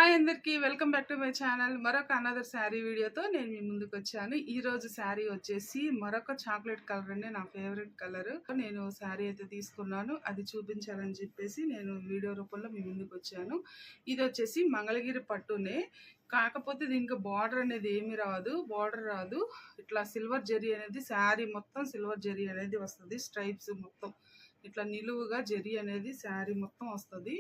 Hi అందరికీ welcome back to my channel. మరొక another sari వీడియోతో నేను మీ ముందుకు వచ్చాను. ఈ రోజు శారీ వచ్చేసి మరొక చాక్లెట్ కలర్ అండి, నా ఫేవరెట్ కలర్. నేను శారీ అయితే తీసుకున్నాను, అది చూపించాలని చెప్పేసి నేను వీడియో రూపంలో మీ ముందుకు వచ్చాను. ఇది వచ్చేసి మంగళగిరి పట్టునే, కాకపోతే దీనికి బార్డర్ అనేది ఏమి రాదు, బార్డర్ రాదు. ఇట్లా సిల్వర్ జరీ అనేది శారీ మొత్తం సిల్వర్ జరీ అనేది వస్తుంది. స్ట్రైప్స్ మొత్తం ఇట్లా నిలువుగా జరీ అనేది శారీ మొత్తం వస్తుంది.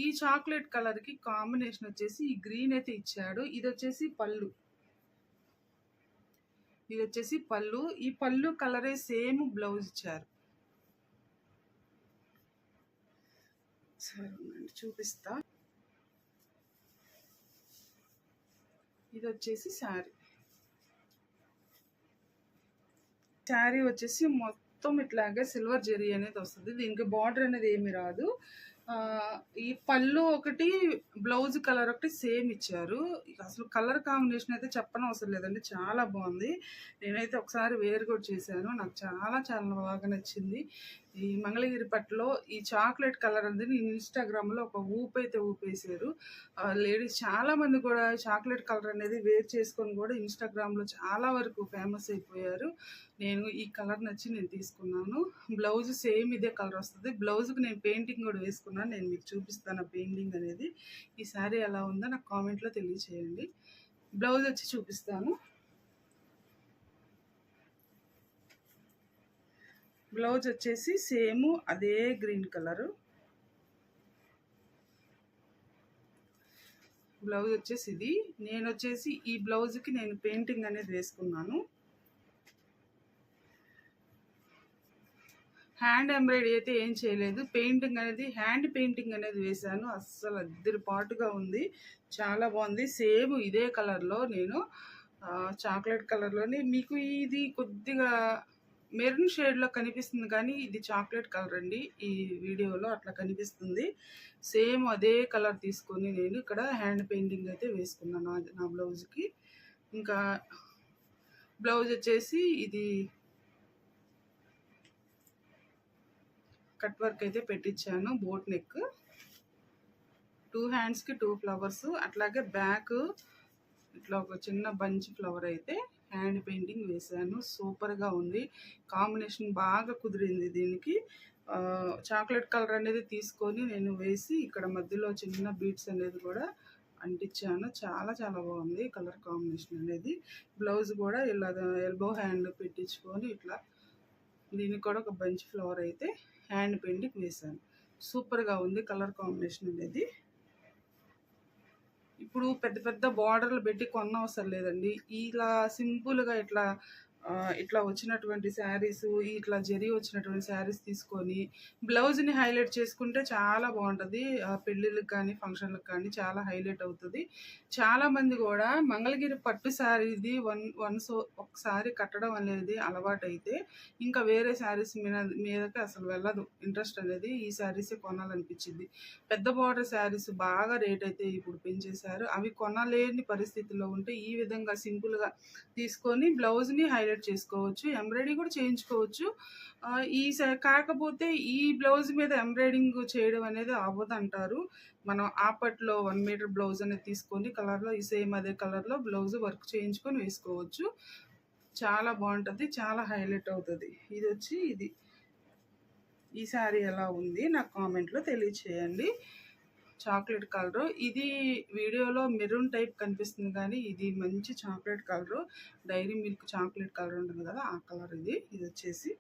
ఈ చాక్లెట్ కలర్ కి కాంబినేషన్ వచ్చేసి ఈ గ్రీన్ అయితే ఇచ్చాడు. ఇది వచ్చేసి పళ్ళు, ఈ పళ్ళు కలరే సేమ్ బ్లౌజ్ ఇచ్చారు. సరే చూపిస్తా. ఇది వచ్చేసి శారీ వచ్చేసి మొత్తం ఇట్లాగే సిల్వర్ జరీ అనేది వస్తుంది. దీనికి బార్డర్ అనేది ఏమి రాదు. ఈ పళ్ళు ఒకటి, బ్లౌజ్ కలర్ ఒకటి సేమ్ ఇచ్చారు. అసలు కలర్ కాంబినేషన్ అయితే చెప్పనవసరం లేదండి, చాలా బాగుంది. నేనైతే ఒకసారి వేరు కూడా చేశాను, నాకు చాలా చాలా బాగా నచ్చింది. ఈ మంగళగిరి పట్టులో ఈ చాక్లెట్ కలర్ అనేది ఇన్స్టాగ్రామ్లో ఒక ఊపైతే ఊపేశారు. లేడీస్ చాలా మంది కూడా చాక్లెట్ కలర్ అనేది వేర్ చేసుకొని కూడా ఇన్స్టాగ్రామ్లో చాలా వరకు ఫేమస్ అయిపోయారు. నేను ఈ కలర్ నచ్చి నేను తీసుకున్నాను. బ్లౌజ్ సేమ్ ఇదే కలర్ వస్తుంది. బ్లౌజ్కి నేను పెయింటింగ్ కూడా వేసుకున్నాను, నేను మీకు చూపిస్తాను ఆ పెయింటింగ్ అనేది. ఈ శారీ ఎలా ఉందో నాకు కామెంట్లో తెలియచేయండి. బ్లౌజ్ వచ్చి చూపిస్తాను. బ్లౌజ్ వచ్చేసి సేమ్ అదే గ్రీన్ కలరు. బ్లౌజ్ వచ్చేసి ఇది. నేను వచ్చేసి ఈ బ్లౌజ్కి నేను పెయింటింగ్ అనేది వేసుకున్నాను. హ్యాండ్ ఎంబ్రాయిడరీ అయితే ఏం చేయలేదు, పెయింటింగ్ అనేది హ్యాండ్ పెయింటింగ్ అనేది వేశాను. అస్సలు ఇద్దరు పాటుగా ఉంది, చాలా బాగుంది. సేమ్ ఇదే కలర్లో నేను చాక్లెట్ కలర్లోనే, మీకు ఇది కొద్దిగా మెరూన్ షేడ్లో కనిపిస్తుంది కానీ ఇది చాక్లెట్ కలర్ అండి. ఈ వీడియోలో అట్లా కనిపిస్తుంది. సేమ్ అదే కలర్ తీసుకొని నేను ఇక్కడ హ్యాండ్ పెయింటింగ్ అయితే వేసుకున్నాను నా బ్లౌజ్కి. ఇంకా బ్లౌజ్ వచ్చేసి ఇది కట్ వర్క్ అయితే పెట్టించాను, బోట్ నెక్, 2 హ్యాండ్స్కి 2 ఫ్లవర్స్, అట్లాగే బ్యాక్ ఇట్లా ఒక చిన్న బంచ్ ఫ్లవర్ అయితే హ్యాండ్ పెయింటింగ్ వేసాను. సూపర్గా ఉంది, కాంబినేషన్ బాగా కుదిరింది. దీనికి చాక్లెట్ కలర్ అనేది తీసుకొని నేను వేసి ఇక్కడ మధ్యలో చిన్న బీడ్స్ అనేది కూడా అంటించాను. చాలా చాలా బాగుంది కలర్ కాంబినేషన్ అనేది. బ్లౌజ్ కూడా ఇలా ఎల్బో హ్యాండ్ పెట్టించుకొని ఇట్లా దీనికి కూడా ఒక బంచ్ ఫ్లవర్ అయితే హ్యాండ్ పెయింటింగ్ వేసాను. సూపర్గా ఉంది కలర్ కాంబినేషన్ అనేది. ఇప్పుడు పెద్ద పెద్ద బార్డర్లు పెట్టి కొనవసరం లేదండి. ఇలా సింపుల్గా ఇట్లా వచ్చినటువంటి శారీస్, ఇట్లా జరీ వచ్చినటువంటి శారీస్ తీసుకొని బ్లౌజ్ని హైలైట్ చేసుకుంటే చాలా బాగుంటుంది. పెళ్ళిళ్ళకి కానీ ఫంక్షన్లకు కానీ చాలా హైలైట్ అవుతుంది. చాలామంది కూడా మంగళగిరి పట్టు శారీది వన్స్ ఒకసారి కట్టడం అనేది అలవాటు అయితే ఇంకా వేరే శారీస్ మీదకి అసలు వెళ్ళదు ఇంట్రెస్ట్ అనేది. ఈ శారీసే కొనాలనిపించింది. పెద్ద బార్డర్ శారీస్ బాగా రేట్ అయితే ఇప్పుడు పెంచేశారు. అవి కొనలేని పరిస్థితిలో ఉంటే ఈ విధంగా సింపుల్గా తీసుకొని బ్లౌజ్ని హైలైట్ చేసుకోవచ్చు, ఎంబ్రాయిడరీ కూడా చేయించుకోవచ్చు. కాకపోతే ఈ బ్లౌజ్ మీద ఎంబ్రాయిడింగ్ చేయడం అనేది అవ్వదు అంటారు. మనం ఆపట్లో 1 మీటర్ బ్లౌజ్ అనేది తీసుకొని కలర్లో ఈ సేమ్ అదే కలర్లో బ్లౌజ్ వర్క్ చేయించుకొని వేసుకోవచ్చు. చాలా బాగుంటుంది, చాలా హైలైట్ అవుతుంది. ఇది వచ్చి ఈ శారీ ఎలా ఉంది నాకు కామెంట్లో తెలియచేయండి. చాక్లెట్ కలరు ఇది వీడియోలో మెరూన్ టైప్ కనిపిస్తుంది కానీ ఇది మంచి chocolate colour, Dairy Milk chocolate colour ఉంటుంది కదా ఆ కలర్ ఇది వచ్చేసి.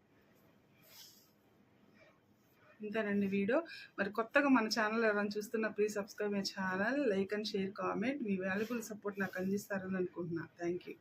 ఇంతేనండి వీడియో. మరి కొత్తగా మన ఛానల్ ఎవరైనా చూస్తున్నా please subscribe my channel, like and share, comment. Me valuable support నాకు అందిస్తారని అనుకుంటున్నా. Thank you.